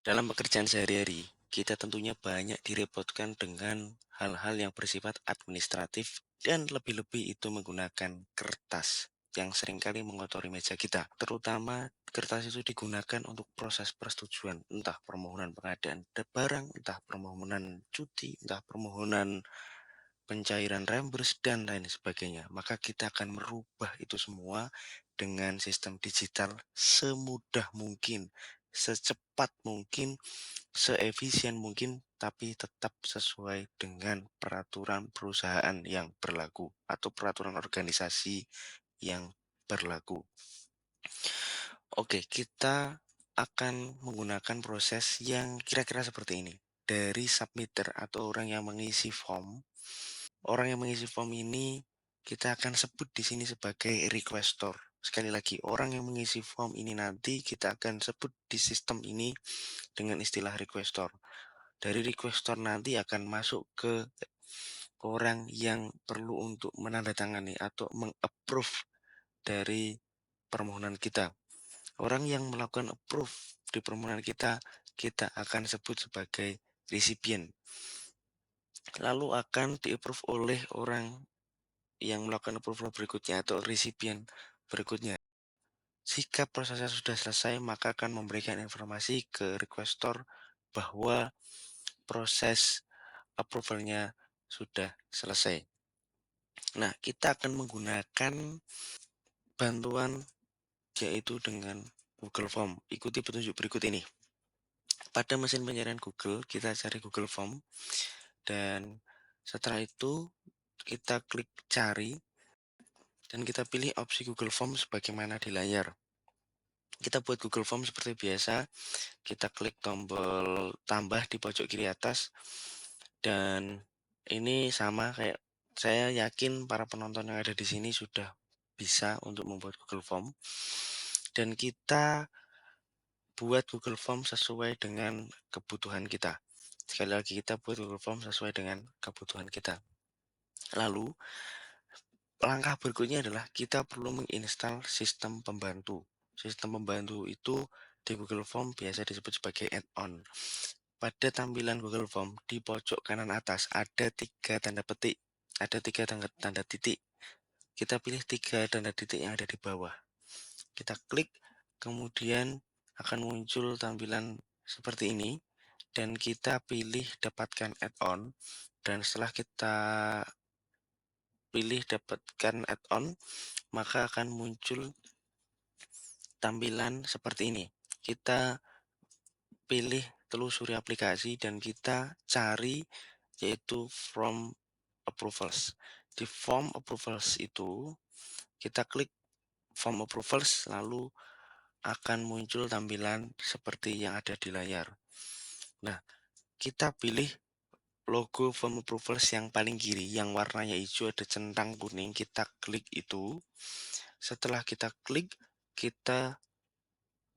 Dalam pekerjaan sehari-hari, kita tentunya banyak direpotkan dengan hal-hal yang bersifat administratif dan lebih-lebih itu menggunakan kertas yang seringkali mengotori meja kita. Terutama kertas itu digunakan untuk proses persetujuan, entah permohonan pengadaan barang, entah permohonan cuti, entah permohonan pencairan reimburse, dan lain sebagainya. Maka kita akan merubah itu semua dengan sistem digital semudah mungkin, secepat mungkin, seefisien mungkin, tapi tetap sesuai dengan peraturan perusahaan yang berlaku atau peraturan organisasi yang berlaku. Oke, kita akan menggunakan proses yang kira-kira seperti ini. Dari submitter atau orang yang mengisi form ini kita akan sebut di sini sebagai requestor. Sekali lagi, orang yang mengisi form ini nanti kita akan sebut di sistem ini dengan istilah requestor. Dari requestor nanti akan masuk ke orang yang perlu untuk menandatangani atau mengapprove dari permohonan kita. Orang yang melakukan approve di permohonan kita, kita akan sebut sebagai recipient. Lalu akan di-approve oleh orang yang melakukan approval berikutnya atau recipient berikutnya. Jika prosesnya sudah selesai, maka akan memberikan informasi ke requestor bahwa proses approvalnya sudah selesai. Nah, kita akan menggunakan bantuan yaitu dengan Google Form. Ikuti petunjuk berikut ini. Pada mesin pencarian Google, kita cari Google Form dan setelah itu kita klik cari dan kita pilih opsi Google Form sebagaimana di layar. Kita buat Google Form seperti biasa, kita klik tombol tambah di pojok kiri atas, dan ini sama kayak saya yakin para penonton yang ada di sini sudah bisa untuk membuat Google Form, dan kita buat Google Form sesuai dengan kebutuhan kita. Sekali lagi, kita buat Google Form sesuai dengan kebutuhan kita. Lalu, langkah berikutnya adalah kita perlu menginstal sistem pembantu. Sistem pembantu itu di Google Form biasa disebut sebagai add-on. Pada tampilan Google Form di pojok kanan atas ada tiga tanda titik. Kita pilih tiga tanda titik yang ada di bawah. Kita klik, kemudian akan muncul tampilan seperti ini, dan kita pilih dapatkan add-on. Dan setelah kita pilih dapatkan add-on, maka akan muncul tampilan seperti ini. Kita pilih telusuri aplikasi dan kita cari yaitu From Approvals. Di Form Approvals itu kita klik Form Approvals, lalu akan muncul tampilan seperti yang ada di layar. Nah, kita pilih logo Form Approvals yang paling kiri, yang warnanya hijau ada centang kuning, kita klik itu. Setelah kita klik, kita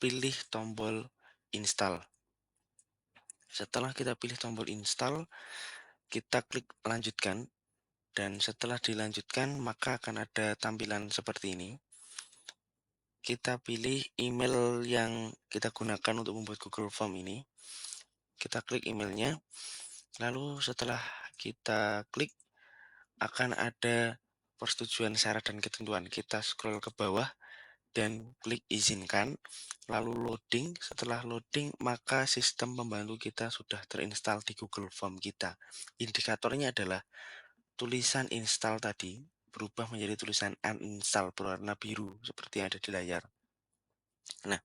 pilih tombol install. Setelah kita pilih tombol install, kita klik lanjutkan, dan setelah dilanjutkan maka akan ada tampilan seperti ini. Kita pilih email yang kita gunakan untuk membuat Google Form ini. Kita klik emailnya, lalu setelah kita klik akan ada persetujuan syarat dan ketentuan. Kita scroll ke bawah dan klik izinkan, lalu loading. Setelah loading, maka sistem pembantu kita sudah terinstall di Google Form kita. Indikatornya adalah tulisan install tadi berubah menjadi tulisan uninstall berwarna biru seperti yang ada di layar. Nah,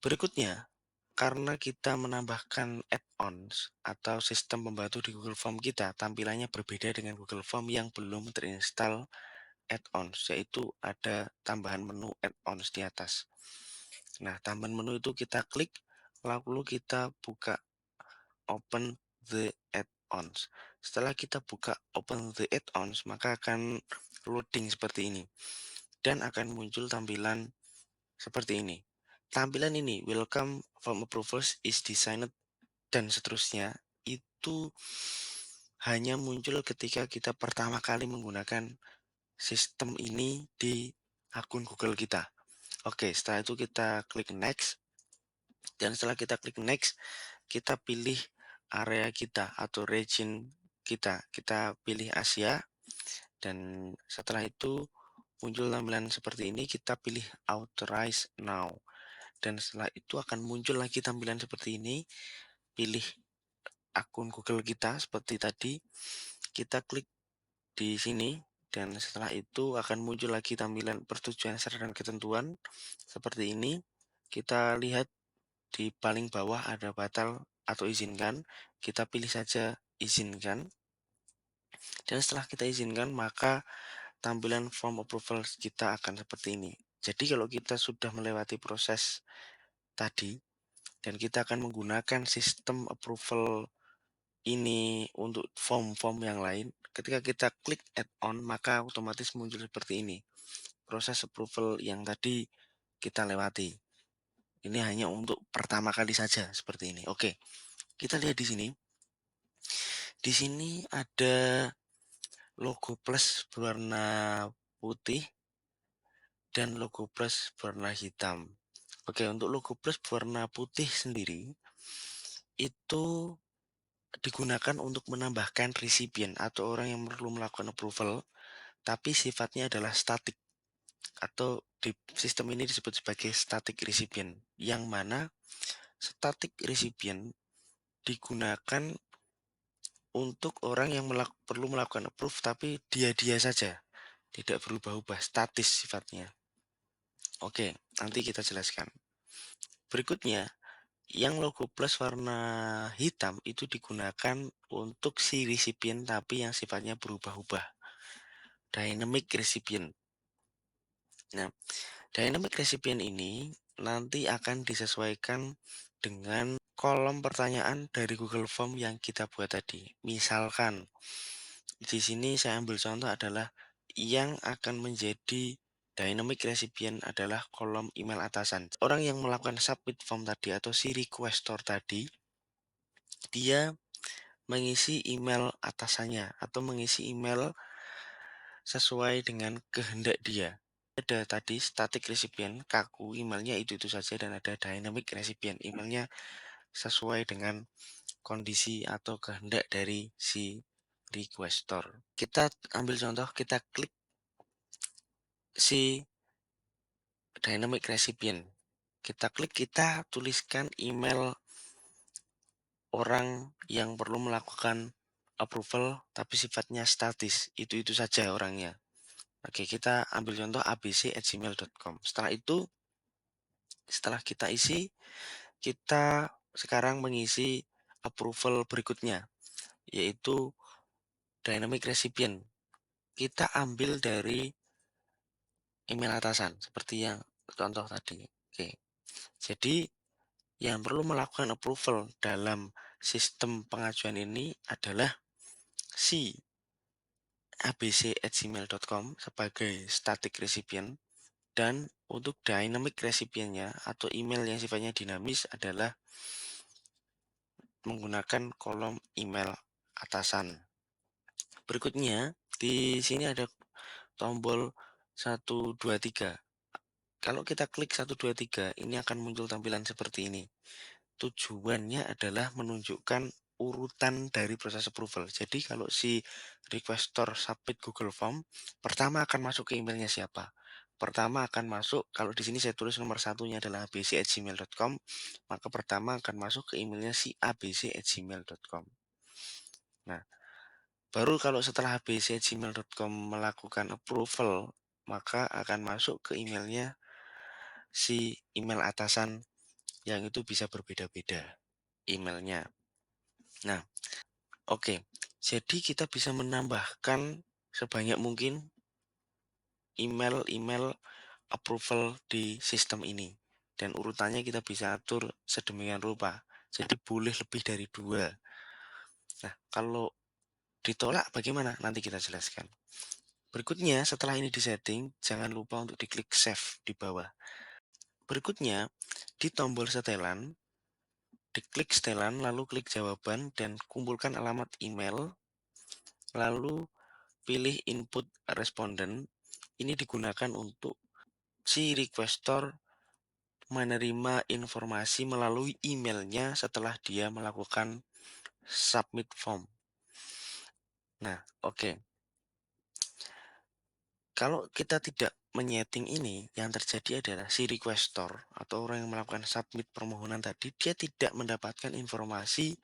berikutnya, karena kita menambahkan add-ons atau sistem pembantu di Google Form kita, tampilannya berbeda dengan Google Form yang belum terinstall add-ons, yaitu ada tambahan menu add-ons di atas. Nah, tambahan menu itu kita klik, lalu kita buka Open the Add-ons. Setelah kita buka Open the Add-ons, maka akan loading seperti ini. Dan akan muncul tampilan seperti ini. Tampilan ini, welcome form approvals is designed, dan seterusnya, itu hanya muncul ketika kita pertama kali menggunakan sistem ini di akun Google kita. Oke, setelah itu kita klik next. Dan setelah kita klik next, kita pilih area kita atau region kita. Kita pilih Asia dan setelah itu muncul tampilan seperti ini, kita pilih authorize now. Dan setelah itu akan muncul lagi tampilan seperti ini, pilih akun Google kita seperti tadi, kita klik di sini dan setelah itu akan muncul lagi tampilan persetujuan syarat dan ketentuan seperti ini. Kita lihat di paling bawah ada batal atau izinkan, kita pilih saja izinkan. Dan setelah kita izinkan, maka tampilan form approval kita akan seperti ini. Jadi kalau kita sudah melewati proses tadi dan kita akan menggunakan sistem approval ini untuk form-form yang lain, ketika kita klik add-on maka otomatis muncul seperti ini. Proses approval yang tadi kita lewati. Ini hanya untuk pertama kali saja seperti ini. Oke, kita lihat di sini. Di sini ada logo plus berwarna putih dan logo plus berwarna hitam. Oke, untuk logo plus berwarna putih sendiri itu digunakan untuk menambahkan resipien atau orang yang perlu melakukan approval, tapi sifatnya adalah static atau di sistem ini disebut sebagai static recipient, yang mana static recipient digunakan untuk orang yang perlu melakukan approve tapi dia saja, tidak berubah-ubah, statis sifatnya. Oke, nanti kita jelaskan. Berikutnya, yang logo plus warna hitam itu digunakan untuk si recipient tapi yang sifatnya berubah-ubah. Dynamic recipient. Nah, dynamic recipient ini nanti akan disesuaikan dengan kolom pertanyaan dari Google Form yang kita buat tadi. Misalkan, di sini saya ambil contoh adalah yang akan menjadi dynamic recipient adalah kolom email atasan. Orang yang melakukan submit form tadi atau si requestor tadi, dia mengisi email atasannya atau mengisi email sesuai dengan kehendak dia. Ada tadi static recipient, kaku, emailnya itu saja, dan ada dynamic recipient, emailnya sesuai dengan kondisi atau kehendak dari si requestor. Kita ambil contoh, kita klik si dynamic recipient. Kita klik, kita tuliskan email orang yang perlu melakukan approval tapi sifatnya statis. Itu saja orangnya. Oke, kita ambil contoh abc@gmail.com. Setelah kita isi, kita sekarang mengisi approval berikutnya, yaitu dynamic recipient. Kita ambil dari email atasan, seperti yang contoh tadi. Oke, jadi yang perlu melakukan approval dalam sistem pengajuan ini adalah si abc@gmail.com sebagai static recipient, dan untuk dynamic recipientnya atau email yang sifatnya dinamis adalah menggunakan kolom email atasan. Berikutnya, di sini ada tombol 123. Kalau kita klik 123, ini akan muncul tampilan seperti ini. Tujuannya adalah menunjukkan urutan dari proses approval. Jadi kalau si requestor submit Google Form, pertama akan masuk ke emailnya siapa? Pertama akan masuk, kalau di sini saya tulis nomor satunya adalah abc@gmail.com, maka pertama akan masuk ke emailnya si abc@gmail.com. Nah, baru kalau setelah abc@gmail.com melakukan approval, maka akan masuk ke emailnya si email atasan, yang itu bisa berbeda-beda emailnya. Nah, oke, jadi kita bisa menambahkan sebanyak mungkin email-email approval di sistem ini. Dan urutannya kita bisa atur sedemikian rupa. Jadi boleh lebih dari 2. Nah, kalau ditolak bagaimana? Nanti kita jelaskan. Berikutnya, setelah ini disetting, jangan lupa untuk diklik save di bawah. Berikutnya, di tombol setelan, diklik setelan, lalu klik jawaban, dan kumpulkan alamat email, lalu pilih input responden. Ini digunakan untuk si requestor menerima informasi melalui emailnya setelah dia melakukan submit form. Nah, oke. Kalau kita tidak menyeting ini, yang terjadi adalah si requestor atau orang yang melakukan submit permohonan tadi, dia tidak mendapatkan informasi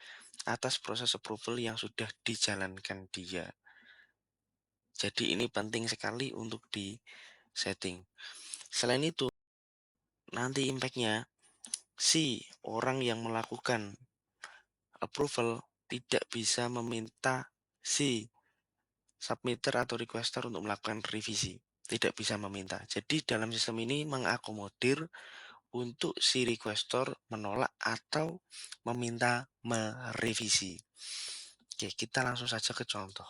atas proses approval yang sudah dijalankan dia. Jadi ini penting sekali untuk di setting. Selain itu, nanti impact-nya si orang yang melakukan approval tidak bisa meminta si submitter atau requester untuk melakukan revisi. Tidak bisa meminta. Jadi dalam sistem ini mengakomodir untuk si requestor menolak atau meminta merevisi. Oke, kita langsung saja ke contoh.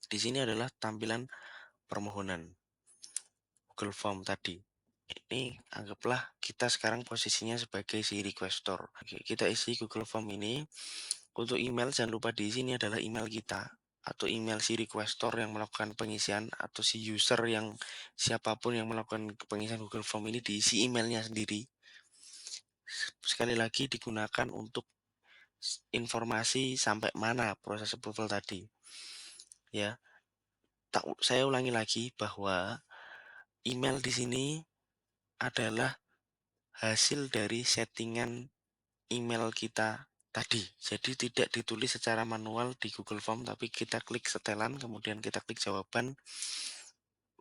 Di sini adalah tampilan permohonan Google Form tadi. Ini anggaplah kita sekarang posisinya sebagai si requestor. Oke, kita isi Google Form ini. Untuk email jangan lupa di sini adalah email kita atau email si requestor yang melakukan pengisian atau si user yang siapapun yang melakukan pengisian Google Form ini diisi emailnya sendiri. Sekali lagi digunakan untuk informasi sampai mana proses approval tadi. Ya, saya ulangi lagi bahwa email di sini adalah hasil dari settingan email kita tadi. Jadi tidak ditulis secara manual di Google Form, tapi kita klik setelan, kemudian kita klik jawaban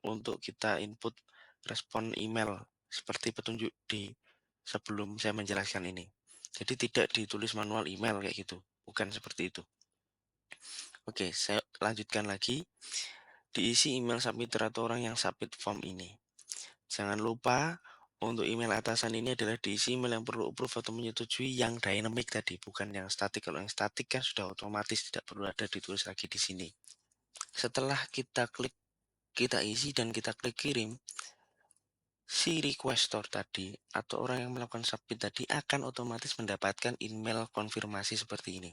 untuk kita input respon email seperti petunjuk di sebelum saya menjelaskan ini. Jadi tidak ditulis manual email kayak gitu, bukan seperti itu. Oke, saya lanjutkan lagi. Diisi email submitter atau orang yang submit form ini. Jangan lupa untuk email atasan ini adalah diisi email yang perlu approve atau menyetujui yang dynamic tadi, bukan yang statik. Kalau yang statik kan sudah otomatis tidak perlu ada ditulis lagi di sini. Setelah kita klik, kita isi dan kita klik kirim, si requestor tadi atau orang yang melakukan submit tadi akan otomatis mendapatkan email konfirmasi seperti ini.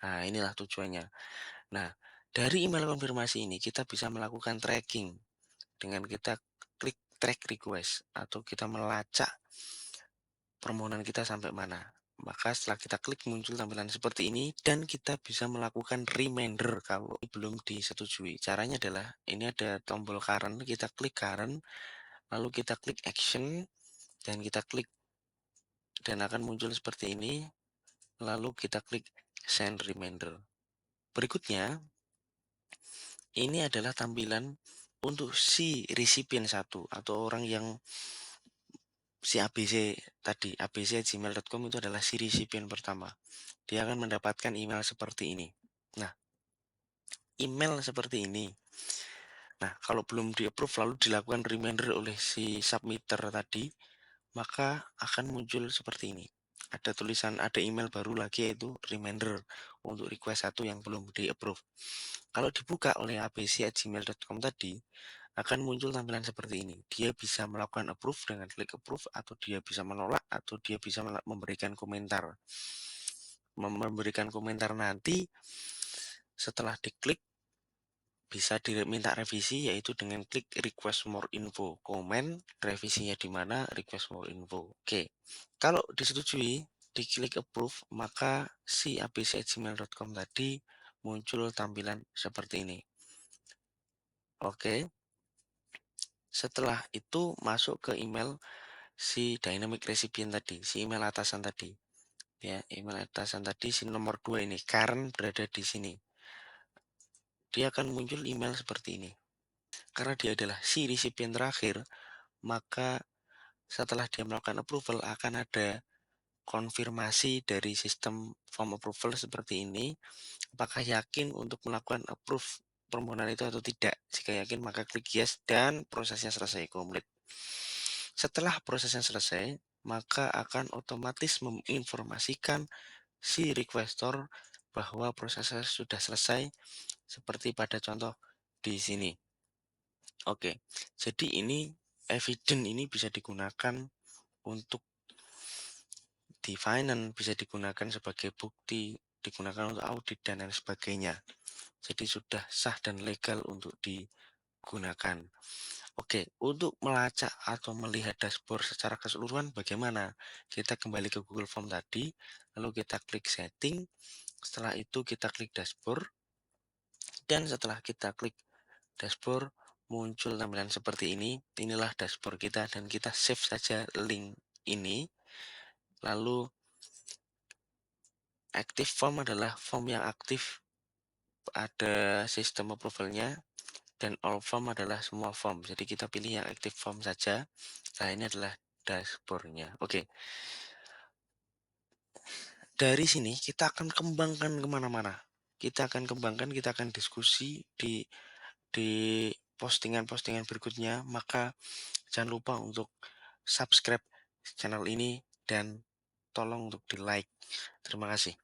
Nah, inilah tujuannya. Nah, dari email konfirmasi ini kita bisa melakukan tracking dengan kita klik track request atau kita melacak permohonan kita sampai mana. Maka setelah kita klik muncul tampilan seperti ini dan kita bisa melakukan reminder kalau belum disetujui. Caranya adalah ini ada tombol current, kita klik current, lalu kita klik action dan kita klik dan akan muncul seperti ini. Lalu kita klik send reminder. Berikutnya, ini adalah tampilan untuk si recipient satu atau orang yang si ABC tadi, abc@gmail.com itu adalah si recipient pertama. Dia akan mendapatkan email seperti ini. Nah, email seperti ini. Nah, kalau belum di-approve lalu dilakukan reminder oleh si submitter tadi, maka akan muncul seperti ini. Ada tulisan, ada email baru lagi yaitu reminder untuk request satu yang belum di-approve. Kalau dibuka oleh abc@gmail.com tadi, akan muncul tampilan seperti ini. Dia bisa melakukan approve dengan klik approve, atau dia bisa menolak, atau dia bisa memberikan komentar. Memberikan komentar nanti setelah diklik bisa diminta revisi yaitu dengan klik request more info. Komen revisinya di mana, request more info. Oke. Kalau disetujui, diklik approve, maka si abc@gmail.com tadi muncul tampilan seperti ini. Oke. Setelah itu masuk ke email si dynamic recipient tadi, si email atasan tadi. Ya, email atasan tadi si nomor 2 ini, current berada di sini. Dia akan muncul email seperti ini. Karena dia adalah si recipient terakhir, maka setelah dia melakukan approval akan ada konfirmasi dari sistem form approval seperti ini. Apakah yakin untuk melakukan approve permohonan itu atau tidak? Jika yakin maka klik yes dan prosesnya selesai komplit. Setelah prosesnya selesai, maka akan otomatis menginformasikan si requestor bahwa prosesnya sudah selesai seperti pada contoh di sini. Oke, jadi ini evidence ini bisa digunakan untuk di finance, bisa digunakan sebagai bukti, digunakan untuk audit dan lain sebagainya. Jadi sudah sah dan legal untuk digunakan. Oke, untuk melacak atau melihat dashboard secara keseluruhan bagaimana? Kita kembali ke Google Form tadi, lalu kita klik setting, setelah itu kita klik dashboard, dan setelah kita klik dashboard, muncul tampilan seperti ini. Inilah dashboard kita dan kita save saja link ini. Lalu active form adalah form yang aktif, ada sistem approval-nya, dan all form adalah semua form. Jadi kita pilih yang active form saja. Nah, ini adalah dashboard-nya. Oke, dari sini kita akan kembangkan kemana-mana. Kita akan kembangkan, kita akan diskusi di postingan-postingan berikutnya. Maka jangan lupa untuk subscribe channel ini dan tolong untuk di like. Terima kasih.